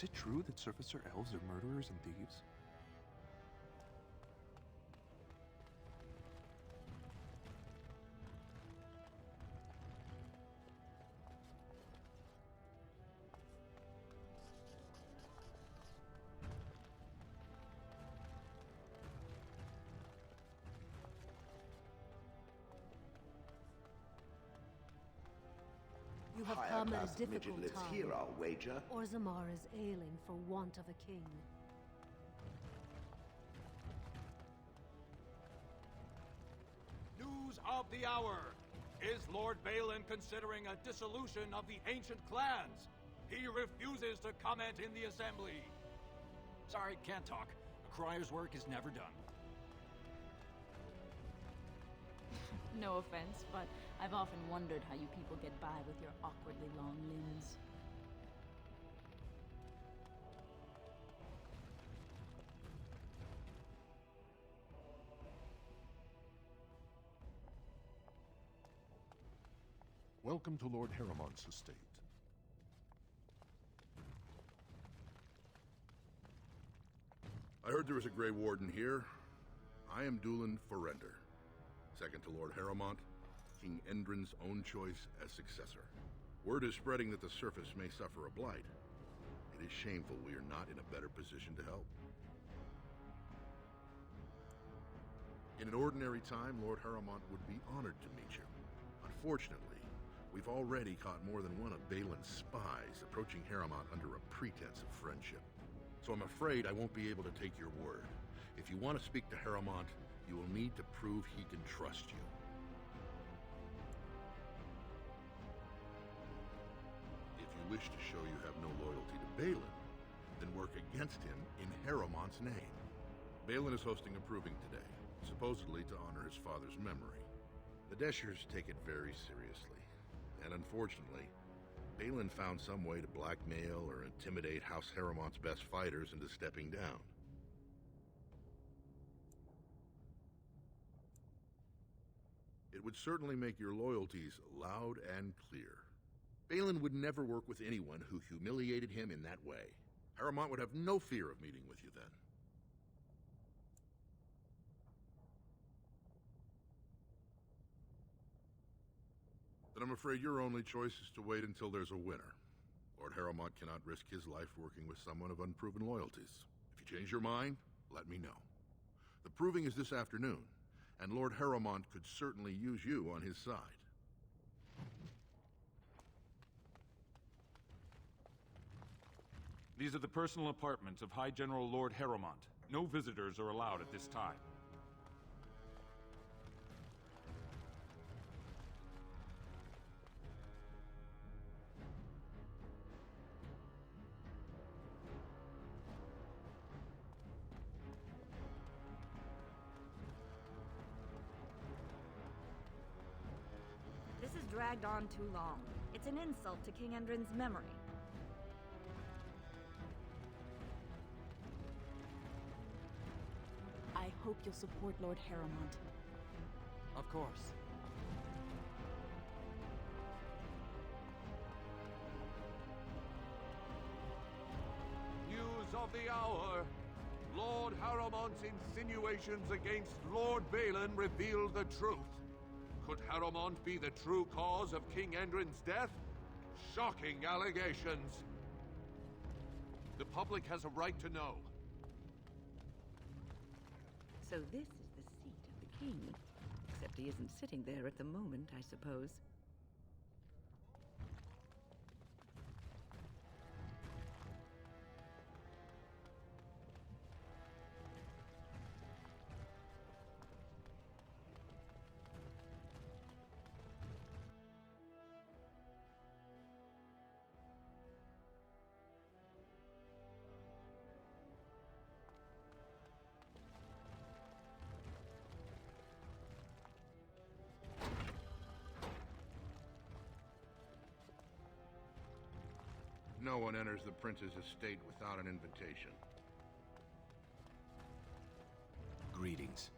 Is it true that surfacer elves are murderers and thieves? You have come at a difficult midgetlets time. here, I'll wager. Orzammar is ailing for want of a king. News of the hour! Is Lord Balin considering a dissolution of the ancient clans? He refuses to comment in the assembly. Sorry, can't talk. A crier's work is never done. No offense, but I've often wondered how you people get by with your awkwardly long limbs. Welcome to Lord Harriman's estate. I heard there was a Grey Warden here. I am Dulin Forrender, second to Lord Harrimont, King Endrin's own choice as successor. Word is spreading that the surface may suffer a blight. It is shameful we are not in a better position to help. In an ordinary time, Lord Harrimont would be honored to meet you. Unfortunately, we've already caught more than one of Balin's spies approaching Harrimont under a pretense of friendship. So I'm afraid I won't be able to take your word. If you want to speak to Harrimont, you will need to prove he can trust you. If you wish to show you have no loyalty to Balin, then work against him in Harrimont's name. Balin is hosting a proving today, supposedly to honor his father's memory. The Deshers take it very seriously, and unfortunately, Balin found some way to blackmail or intimidate House Harrimont's best fighters into stepping down. It would certainly make your loyalties loud and clear. Balin would never work with anyone who humiliated him in that way. Harrimont would have no fear of meeting with you then. Then I'm afraid your only choice is to wait until there's a winner. Lord Harrimont cannot risk his life working with someone of unproven loyalties. If you change your mind, let me know. The proving is this afternoon, and Lord Harrimont could certainly use you on his side. These are the personal apartments of High General Lord Harrimont. No visitors are allowed at this time. This has dragged on too long. It's an insult to King Endrin's memory. I hope you'll support Lord Harrimont. Of course. News of the hour! Lord Harrimont's insinuations against Lord Balin reveal the truth. Could Harrimont be the true cause of King Endrin's death? Shocking allegations! The public has a right to know. So this is the seat of the king. Except he isn't sitting there at the moment, I suppose. No one enters the prince's estate without an invitation. Greetings.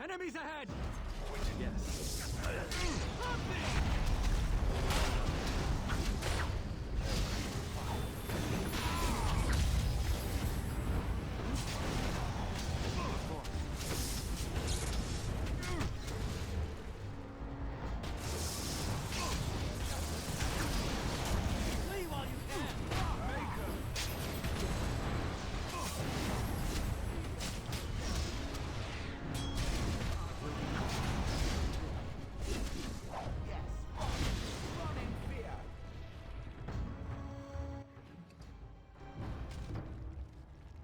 Enemies ahead!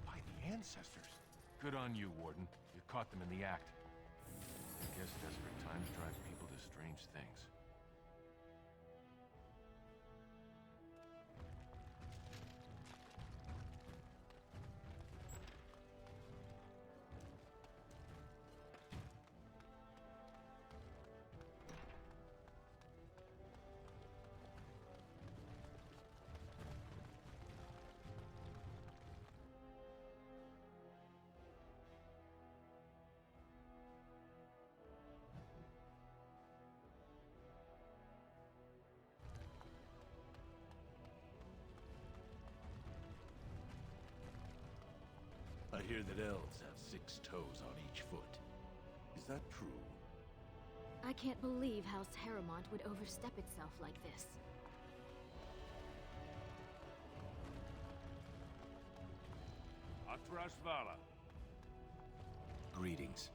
By the ancestors. Good on you, Warden. You caught them in the act. I guess desperate times drive people to strange things. I hear that elves have 6 toes on each foot. Is that true? I can't believe House Harrowmont would overstep itself like this. Atrashvala. Greetings.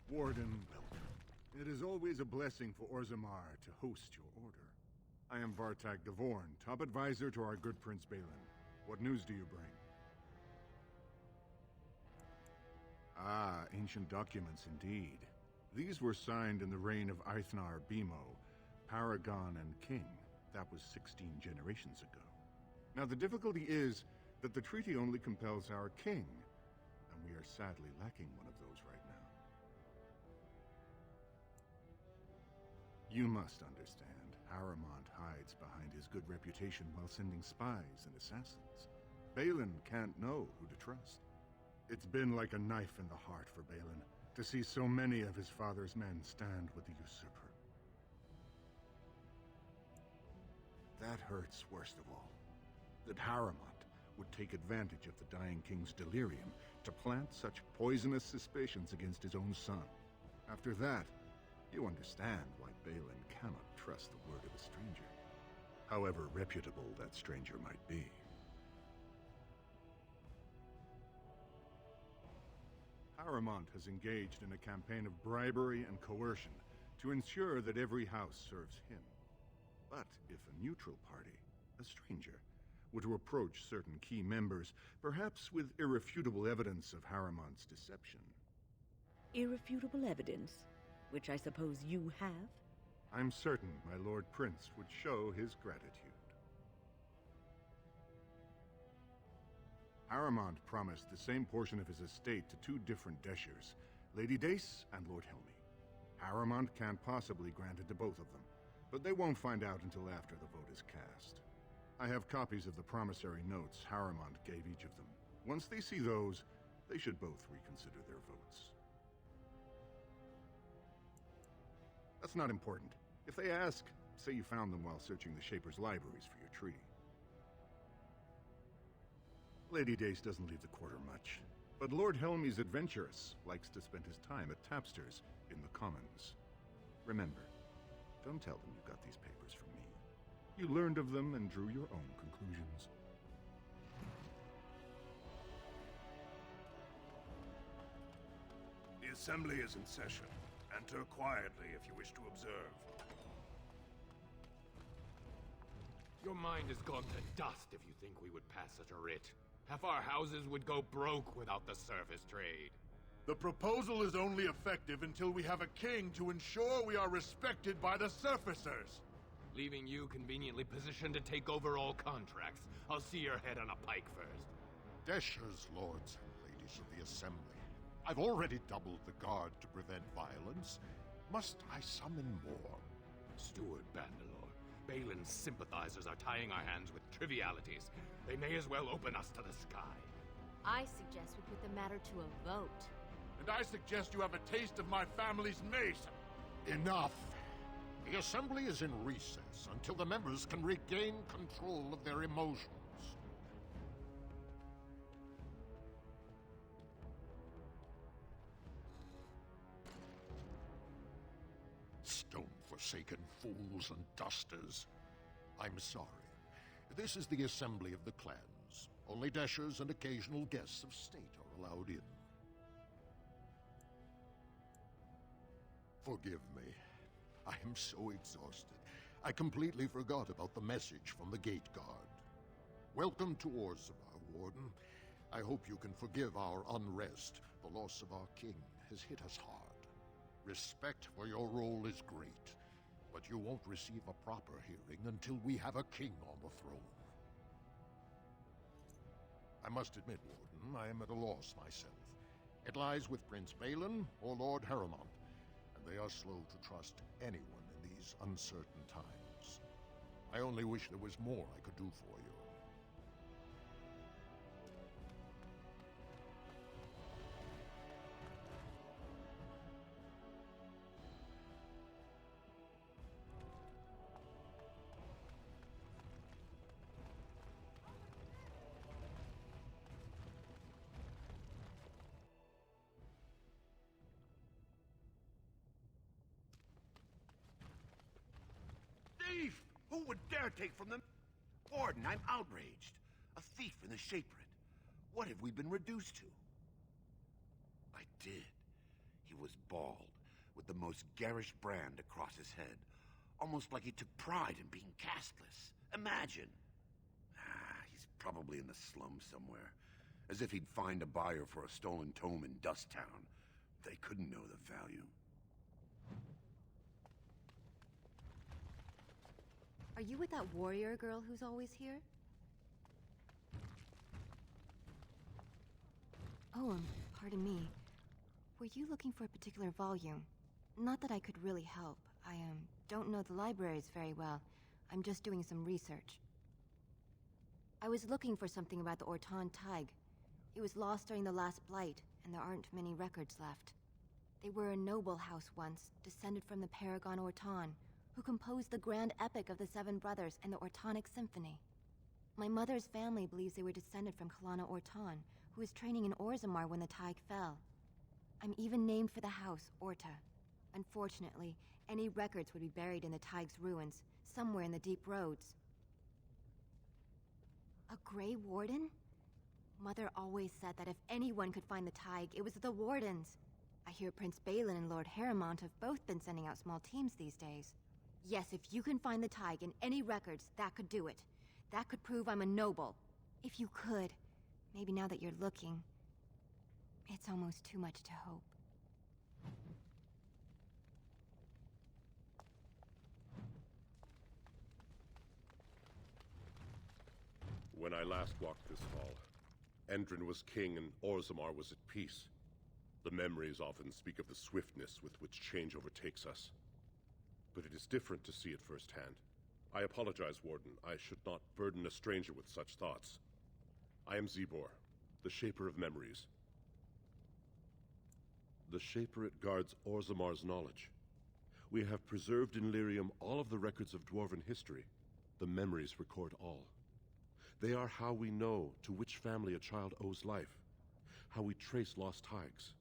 Warden, welcome. It is always a blessing for Orzammar to host your order. I am Vartag Devorn, top advisor to our good Prince Balin. What news do you bring? Ah, ancient documents indeed. These were signed in the reign of Eithnar Bimo, Paragon and King. That was 16 generations ago. Now the difficulty is that the treaty only compels our king, and we are sadly lacking one of those right now. You must understand, Harrowmont hides behind his good reputation while sending spies and assassins. Balin can't know who to trust. It's been like a knife in the heart for Balin to see so many of his father's men stand with the usurper. That hurts worst of all. That Harrowmont would take advantage of the dying king's delirium to plant such poisonous suspicions against his own son. After that, you understand why Balin cannot trust the word of a stranger, however reputable that stranger might be. Harrowmont has engaged in a campaign of bribery and coercion to ensure that every house serves him. But if a neutral party, a stranger, were to approach certain key members, perhaps with irrefutable evidence of Harrowmont's deception. Irrefutable evidence, which I suppose you have? I'm certain my Lord Prince would show his gratitude. Harrowmont promised the same portion of his estate to 2 different Deshers, Lady Dace and Lord Helmy. Harrowmont can't possibly grant it to both of them, but they won't find out until after the vote is cast. I have copies of the promissory notes Harrowmont gave each of them. Once they see those, they should both reconsider their votes. That's not important. If they ask, say you found them while searching the Shaper's libraries for your treaty. Lady Dace doesn't leave the quarter much, but Lord Helmy's adventurous, likes to spend his time at tapsters in the Commons. Remember, don't tell them you got these papers from me. You learned of them and drew your own conclusions. The assembly is in session. Enter quietly if you wish to observe. Your mind has gone to dust if you think we would pass such a writ. Half our houses would go broke without the service trade. The proposal is only effective until we have a king to ensure we are respected by the surfacers. Leaving you conveniently positioned to take over all contracts. I'll see your head on a pike first. Deshers, lords and ladies of the assembly. I've already doubled the guard to prevent violence. Must I summon more? Steward Bandalore, Balin's sympathizers are tying our hands with trivialities. They may as well open us to the sky. I suggest we put the matter to a vote. And I suggest you have a taste of my family's mace. Enough. The Assembly is in recess until the members can regain control of their emotions. Stone-forsaken fools and dusters. I'm sorry. This is the Assembly of the Clans. Only Deshers and occasional guests of state are allowed in. Forgive me. I am so exhausted. I completely forgot about the message from the gate guard. Welcome to Orzammar, Warden. I hope you can forgive our unrest. The loss of our king has hit us hard. Respect for your role is great, but you won't receive a proper hearing until we have a king on the throne. I must admit, Warden, I am at a loss myself. It lies with Prince Balin or Lord Harrowmont, and they are slow to trust anyone in these uncertain times. I only wish there was more I could do for you. Thief! Who would dare take from them? Warden, I'm outraged. A thief in the Shaperate. What have we been reduced to? I did. He was bald, with the most garish brand across his head. Almost like he took pride in being castless. Imagine. He's probably in the slums somewhere. As if he'd find a buyer for a stolen tome in Dust Town. They couldn't know the value. Are you with that warrior girl who's always here? Oh, pardon me. Were you looking for a particular volume? Not that I could really help. I, don't know the libraries very well. I'm just doing some research. I was looking for something about the Ortan Tig. It was lost during the last Blight, and there aren't many records left. They were a noble house once, descended from the Paragon Ortan, who composed the grand epic of the Seven Brothers and the Ortonic Symphony. My mother's family believes they were descended from Kalana Ortan, who was training in Orzammar when the Tig fell. I'm even named for the house, Orta. Unfortunately, any records would be buried in the Tig's ruins, somewhere in the deep roads. A Grey Warden? Mother always said that if anyone could find the Tig, it was the Wardens. I hear Prince Balin and Lord Harrowmont have both been sending out small teams these days. Yes, if you can find the Tig in any records, that could do it. That could prove I'm a noble. If you could. Maybe now that you're looking, it's almost too much to hope. When I last walked this hall, Endrin was king and Orzammar was at peace. The memories often speak of the swiftness with which change overtakes us. But it is different to see it firsthand. I apologize, Warden. I should not burden a stranger with such thoughts. I am Zebor, the Shaper of Memories. The Shaperate guards Orzammar's knowledge. We have preserved in Lyrium all of the records of Dwarven history. The memories record all. They are how we know to which family a child owes life, how we trace lost Tigs.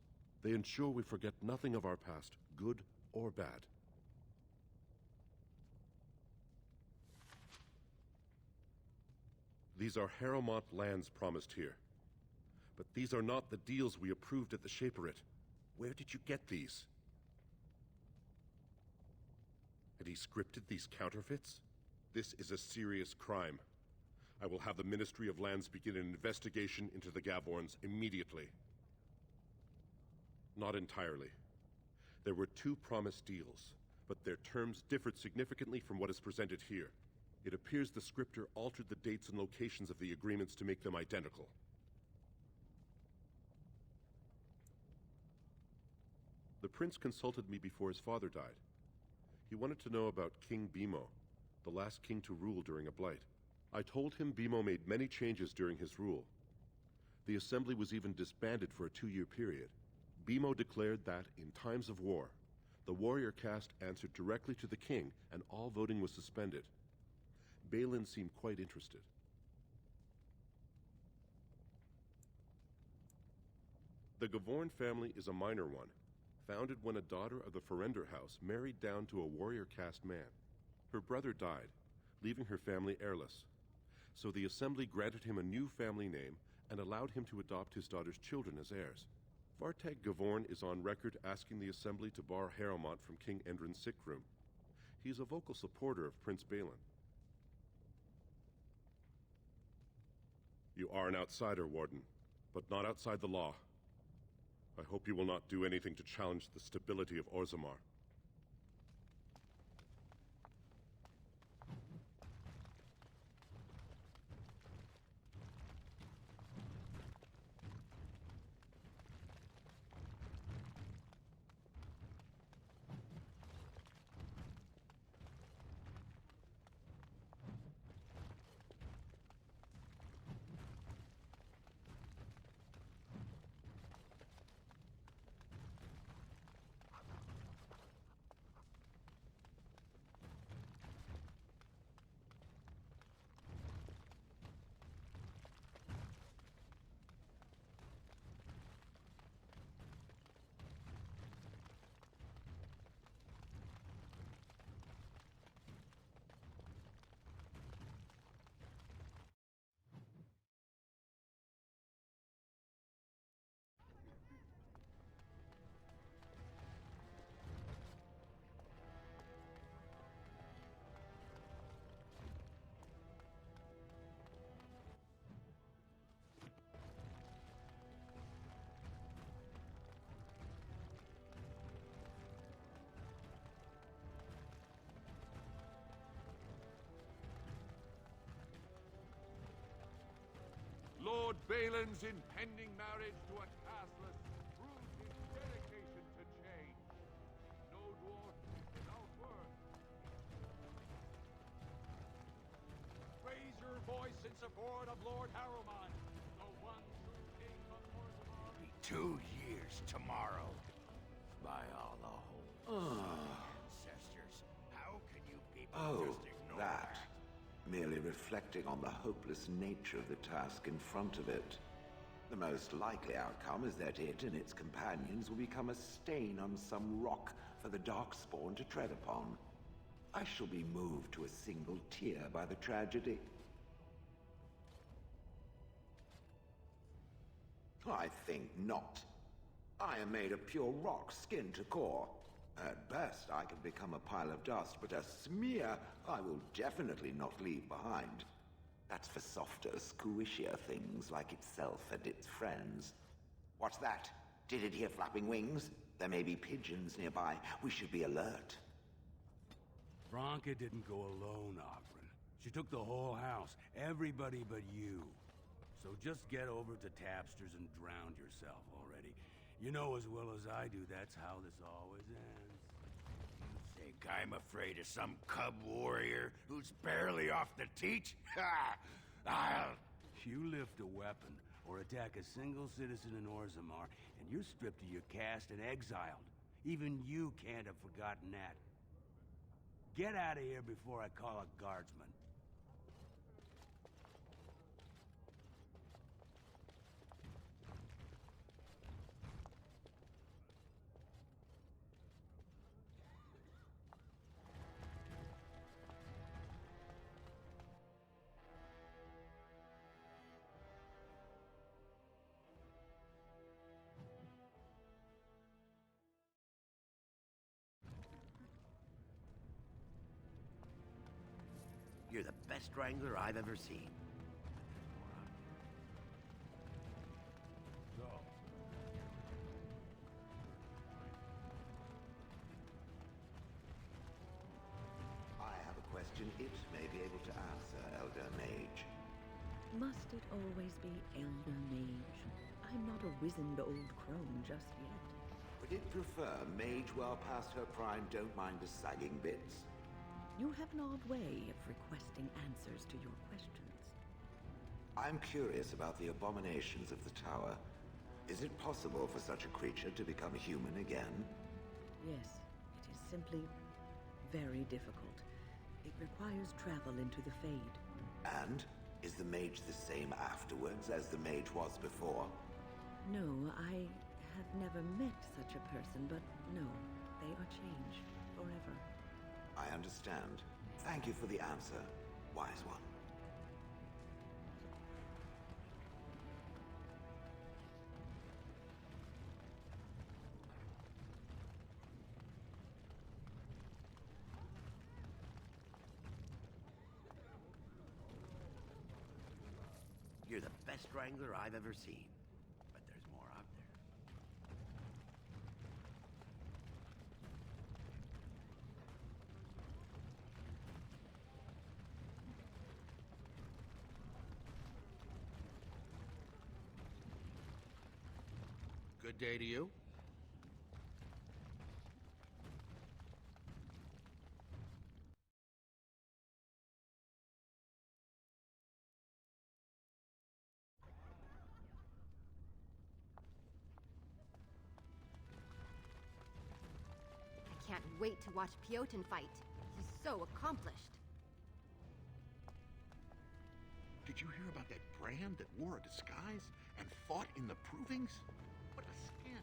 They ensure we forget nothing of our past, good or bad. These are Harrowmont lands promised here. But these are not the deals we approved at the Shaperate. Where did you get these? Had he scripted these counterfeits? This is a serious crime. I will have the Ministry of Lands begin an investigation into the Gavorns immediately. Not entirely. There were 2 promised deals, but their terms differed significantly from what is presented here. It appears the scripter altered the dates and locations of the agreements to make them identical. The prince consulted me before his father died. He wanted to know about King Bimo, the last king to rule during a blight. I told him Bimo made many changes during his rule. The assembly was even disbanded for a 2-year period. Bimo declared that, in times of war, the warrior caste answered directly to the king, and all voting was suspended. Balin seemed quite interested. The Gavorn family is a minor one, founded when a daughter of the Ferender house married down to a warrior caste man. Her brother died, leaving her family heirless. So the assembly granted him a new family name and allowed him to adopt his daughter's children as heirs. Vartag Gavorn is on record asking the assembly to bar Harrowmont from King Endrin's sick room. He is a vocal supporter of Prince Balin. You are an outsider, Warden, but not outside the law. I hope you will not do anything to challenge the stability of Orzammar. Lord Balin's impending marriage to a casteless proves his dedication to change. No dwarf without worth. Raise your voice in support of Lord Harrowmont, the one true king of Orzammar. Be 2 years tomorrow. By all the holy ancestors, how can you people just ignore that. Merely reflecting on the hopeless nature of the task in front of it. The most likely outcome is that it and its companions will become a stain on some rock for the Darkspawn to tread upon. I shall be moved to a single tear by the tragedy. I think not. I am made of pure rock, skin to core. At best, I can become a pile of dust, but a smear I will definitely not leave behind. That's for softer, squishier things like itself and its friends. What's that? Did it hear flapping wings? There may be pigeons nearby. We should be alert. Franca didn't go alone, Ogren. She took the whole house, everybody but you. So just get over to Tapster's and drown yourself already. You know as well as I do that's how this always ends. You think I'm afraid of some cub warrior who's barely off the teat? Ha! You lift a weapon or attack a single citizen in Orzammar, and you're stripped of your caste and exiled. Even you can't have forgotten that. Get out of here before I call a guardsman. You're the best wrangler I've ever seen. So. I have a question it may be able to answer, Elder Mage. Must it always be Elder Mage? I'm not a wizened old crone just yet. Would it prefer Mage well past her prime don't mind the sagging bits? You have an odd way of requesting answers to your questions. I'm curious about the abominations of the tower. Is it possible for such a creature to become human again? Yes, it is simply very difficult. It requires travel into the Fade. And? Is the mage the same afterwards as the mage was before? No, I have never met such a person, but no, they are changed forever. I understand. Thank you for the answer, wise one. You're the best wrangler I've ever seen. But there's more out there. Good day to you. I can't wait to watch Piotr fight. He's so accomplished. Did you hear about that brand that wore a disguise and fought in the provings? What a scandal.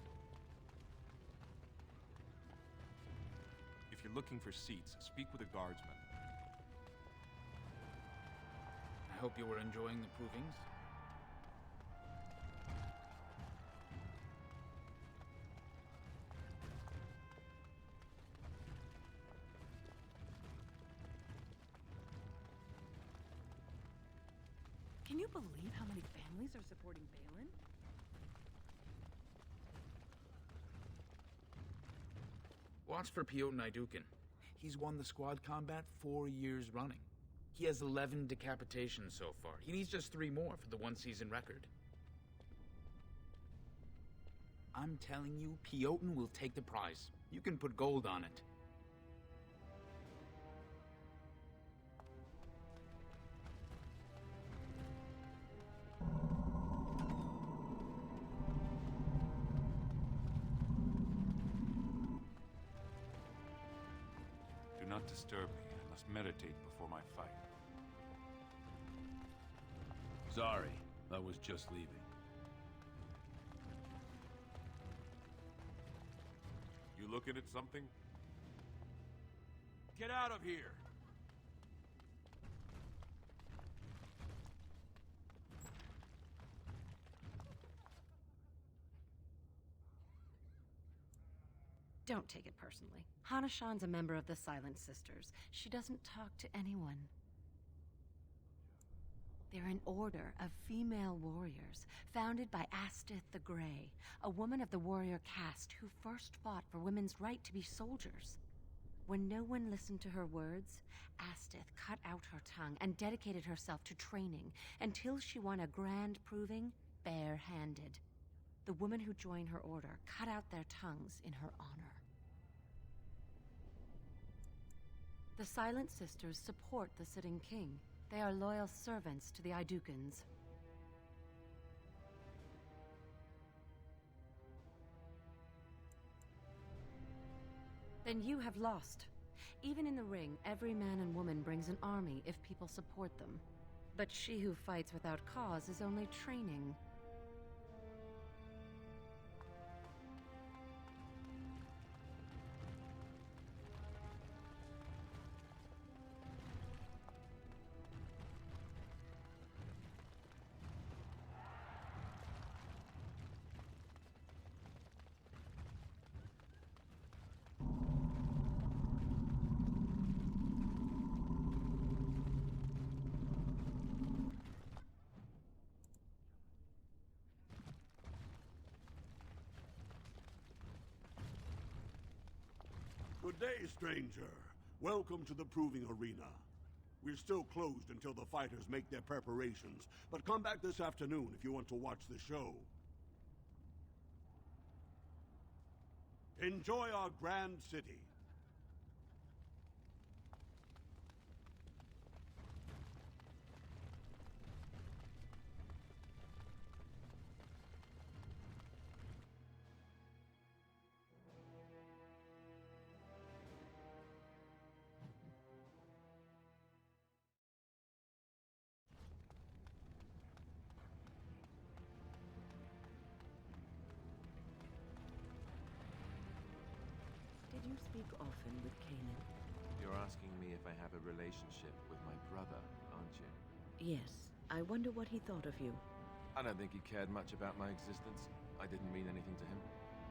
If you're looking for seats, speak with a guardsman. I hope you were enjoying the provings. Can you believe how many families are supporting Balin? Watch for Piotr Naidukin. He's won the squad combat 4 years running. He has 11 decapitations so far. He needs just 3 more for the one-season record. I'm telling you, Piotr will take the prize. You can put gold on it. Do not disturb me. I must meditate before my fight. Sorry, I was just leaving. You looking at something? Get out of here! Don't take it personally. Hanashan's a member of the Silent Sisters. She doesn't talk to anyone. They're an order of female warriors, founded by Astith the Grey, a woman of the warrior caste who first fought for women's right to be soldiers. When no one listened to her words, Astith cut out her tongue and dedicated herself to training until she won a grand proving bare-handed. The women who joined her order cut out their tongues in her honor. The Silent Sisters support the sitting king. They are loyal servants to the Idukans. Then you have lost. Even in the ring, every man and woman brings an army if people support them. But she who fights without cause is only training. Good day, stranger. Welcome to the proving arena. We're still closed until the fighters make their preparations, but come back this afternoon if you want to watch the show. Enjoy our grand city. speak often with Cillian? You're asking me if I have a relationship with my brother, aren't you? Yes. I wonder what he thought of you. I don't think he cared much about my existence. I didn't mean anything to him.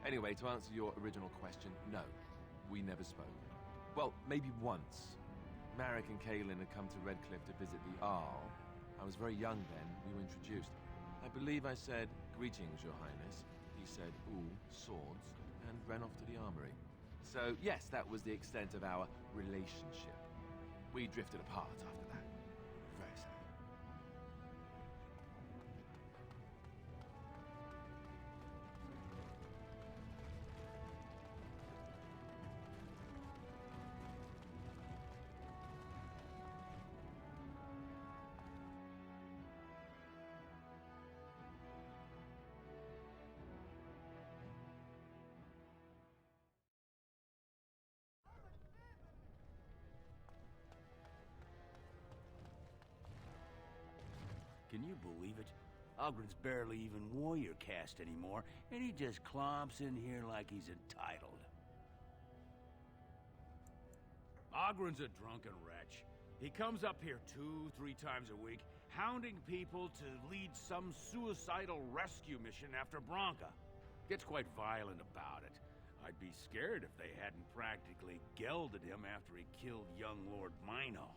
Anyway, to answer your original question, no. We never spoke. Well, maybe once. Marek and Cillian had come to Redcliffe to visit the Arl. I was very young then. We were introduced. I believe I said, "Greetings, Your Highness." He said, "Ooh, swords," and ran off to the armory. So, yes, that was the extent of our relationship. We drifted apart after that. Very sad. Can you believe it? Ogren's barely even warrior caste anymore, and he just clomps in here like he's entitled. Ogren's a drunken wretch. He comes up here 2-3 times a week, hounding people to lead some suicidal rescue mission after Branca. Gets quite violent about it. I'd be scared if they hadn't practically gelded him after he killed young Lord Mino.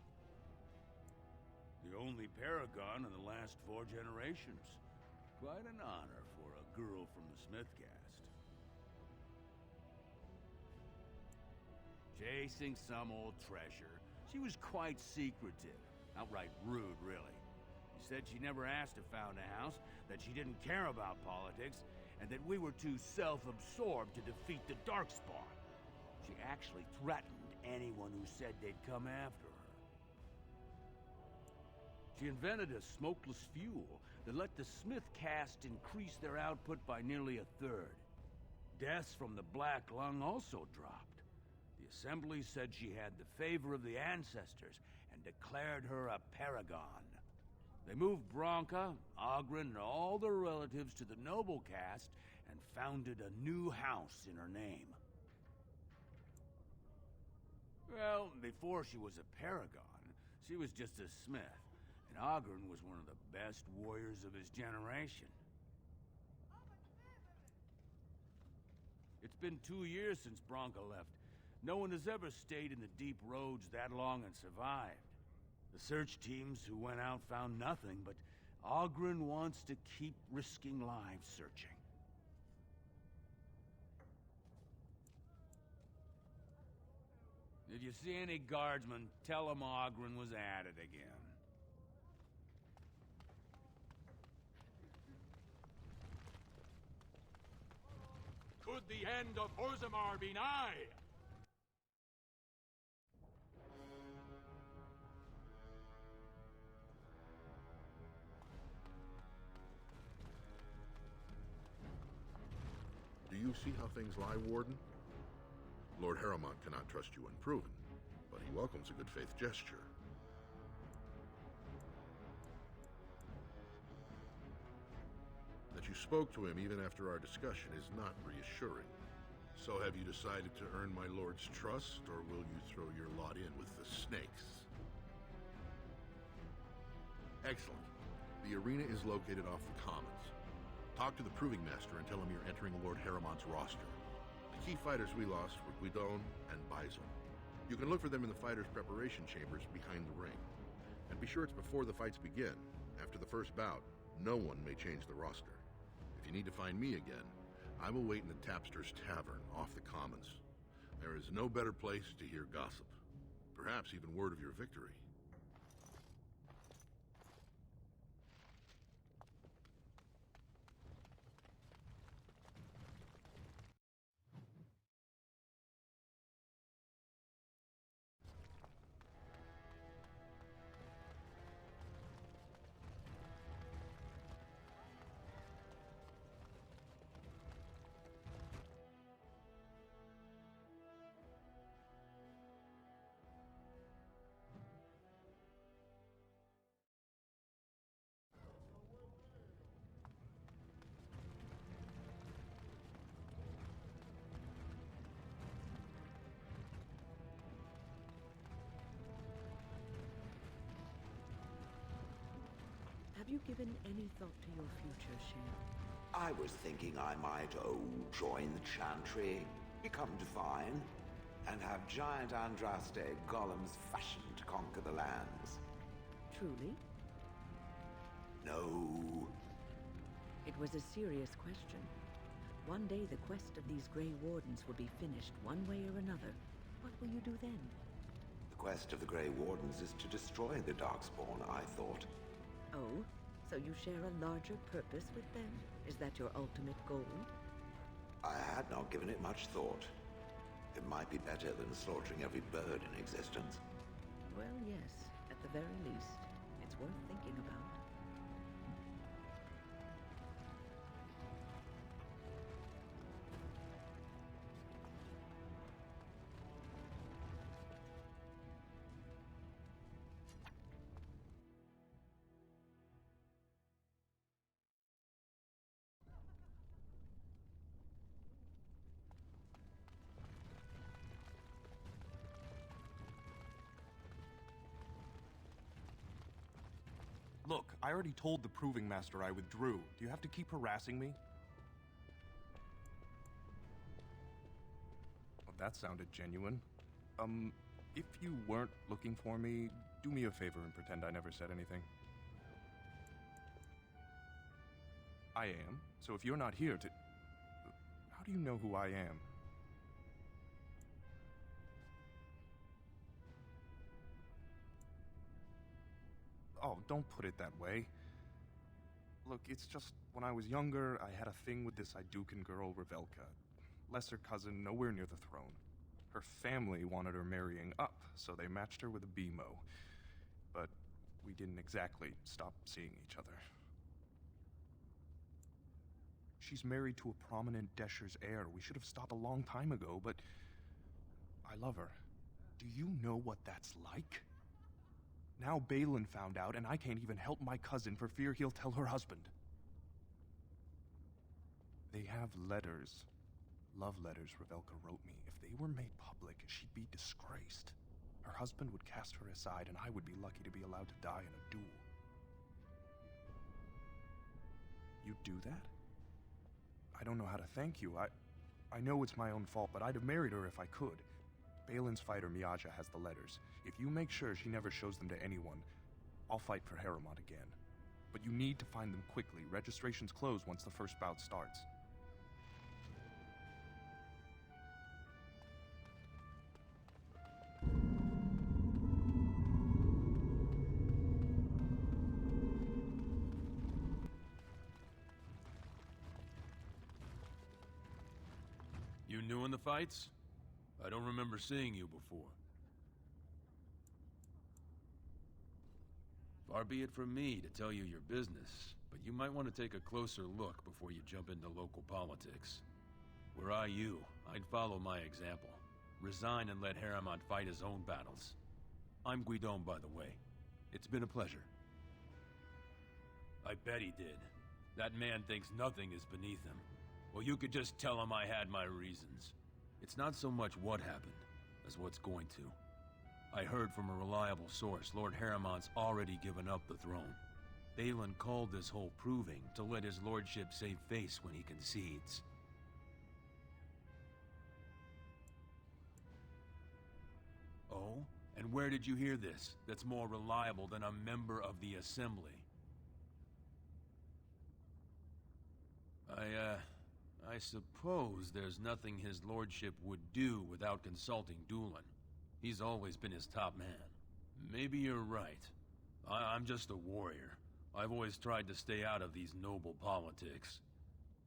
The only paragon in the last 4 generations. Quite an honor for a girl from the Smith caste. Chasing some old treasure. She was quite secretive. Outright rude, really. She said she never asked to found a house, that she didn't care about politics, and that we were too self-absorbed to defeat the Darkspawn. She actually threatened anyone who said they'd come after her. She invented a smokeless fuel that let the Smith caste increase their output by nearly 1/3. Deaths from the Black Lung also dropped. The Assembly said she had the favor of the ancestors and declared her a paragon. They moved Branca, Ogren, and all their relatives to the noble caste and founded a new house in her name. Well, before she was a paragon, she was just a smith. And Ogren was one of the best warriors of his generation. It's been 2 years since Branca left. No one has ever stayed in the deep roads that long and survived. The search teams who went out found nothing, but Ogren wants to keep risking lives searching. If you see any guardsmen, tell them Ogren was at it again. Could the end of Orzammar be nigh? Do you see how things lie, Warden? Lord Harrowmont cannot trust you unproven, but he welcomes a good faith gesture. That you spoke to him even after our discussion is not reassuring. So have you decided to earn my lord's trust, or will you throw your lot in with the snakes? Excellent. The arena is located off the Commons. Talk to the Proving Master and tell him you're entering Lord Harrowmont's roster. The key fighters we lost were Guidon and Bison. You can look for them in the fighters' preparation chambers behind the ring. And be sure it's before the fights begin. After the first bout, no one may change the roster. If you need to find me again, I will wait in the Tapster's Tavern off the Commons. There is no better place to hear gossip. Perhaps even word of your victory. Have you given any thought to your future, Shin? I was thinking I might, join the Chantry, become divine, and have giant Andraste golems fashioned to conquer the lands. Truly? No. It was a serious question. One day the quest of these Grey Wardens will be finished one way or another. What will you do then? The quest of the Grey Wardens is to destroy the Darkspawn, I thought. Oh, so you share a larger purpose with them? Is that your ultimate goal? I had not given it much thought. It might be better than slaughtering every bird in existence. Well, yes, at the very least. It's worth thinking about. Look, I already told the Proving Master I withdrew. Do you have to keep harassing me? Well, that sounded genuine. If you weren't looking for me, do me a favor and pretend I never said anything. I am. So if you're not here to... How do you know who I am? Oh, don't put it that way. Look, it's just, when I was younger, I had a thing with this Idukan girl, Revelka. Lesser cousin, nowhere near the throne. Her family wanted her marrying up, so they matched her with a BMO. But we didn't exactly stop seeing each other. She's married to a prominent Desher's heir. We should have stopped a long time ago, but I love her. Do you know what that's like? Now Balin found out, and I can't even help my cousin for fear he'll tell her husband. They have letters. Love letters Revelka wrote me. If they were made public, she'd be disgraced. Her husband would cast her aside, and I would be lucky to be allowed to die in a duel. You'd do that? I don't know how to thank you. I know it's my own fault, but I'd have married her if I could. Balin's fighter Miaja has the letters. If you make sure she never shows them to anyone, I'll fight for Harrowmont again. But you need to find them quickly. Registrations close once the first bout starts. You new in the fights? I don't remember seeing you before. Far be it from me to tell you your business, but you might want to take a closer look before you jump into local politics. Were I you, I'd follow my example. Resign and let Harrowmont fight his own battles. I'm Guidon, by the way. It's been a pleasure. I bet he did. That man thinks nothing is beneath him. Well, you could just tell him I had my reasons. It's not so much what happened, as what's going to. I heard from a reliable source Lord Harrowmont's already given up the throne. Balin called this whole proving to let his lordship save face when he concedes. Oh? And where did you hear this that's more reliable than a member of the Assembly? I suppose there's nothing his lordship would do without consulting Doolan. He's always been his top man. Maybe you're right. I'm just a warrior. I've always tried to stay out of these noble politics.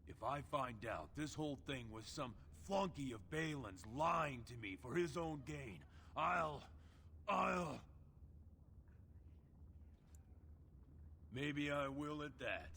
If I find out this whole thing was some flunky of Balin's lying to me for his own gain, I'll... Maybe I will at that.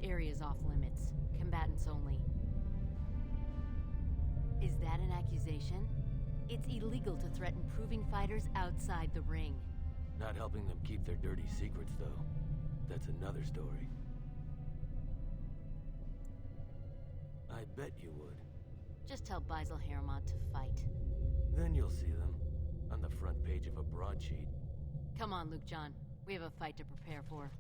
area's off limits. Combatants only. Is that an accusation? It's illegal to threaten proving fighters outside the ring. Not helping them keep their dirty secrets, though. That's another story. I bet you would. Just tell Basil Hermont to fight. Then you'll see them. On the front page of a broadsheet. Come on, Luke John. We have a fight to prepare for.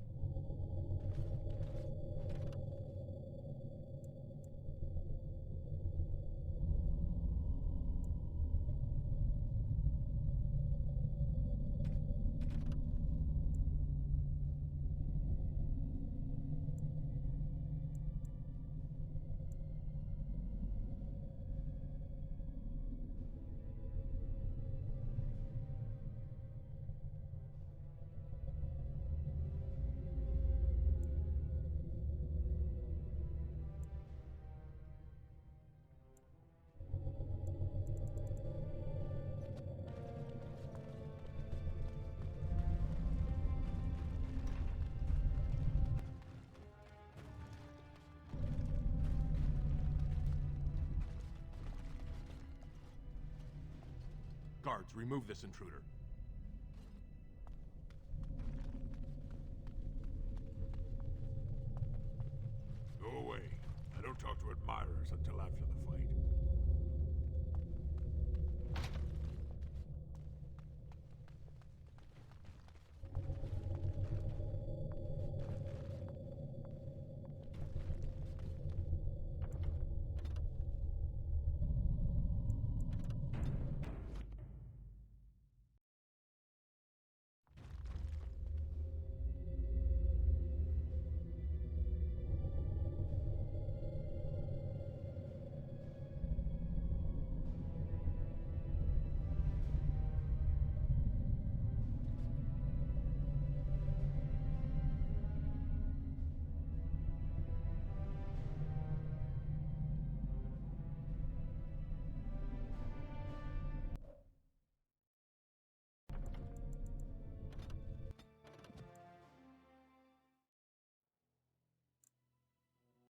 Guards, remove this intruder.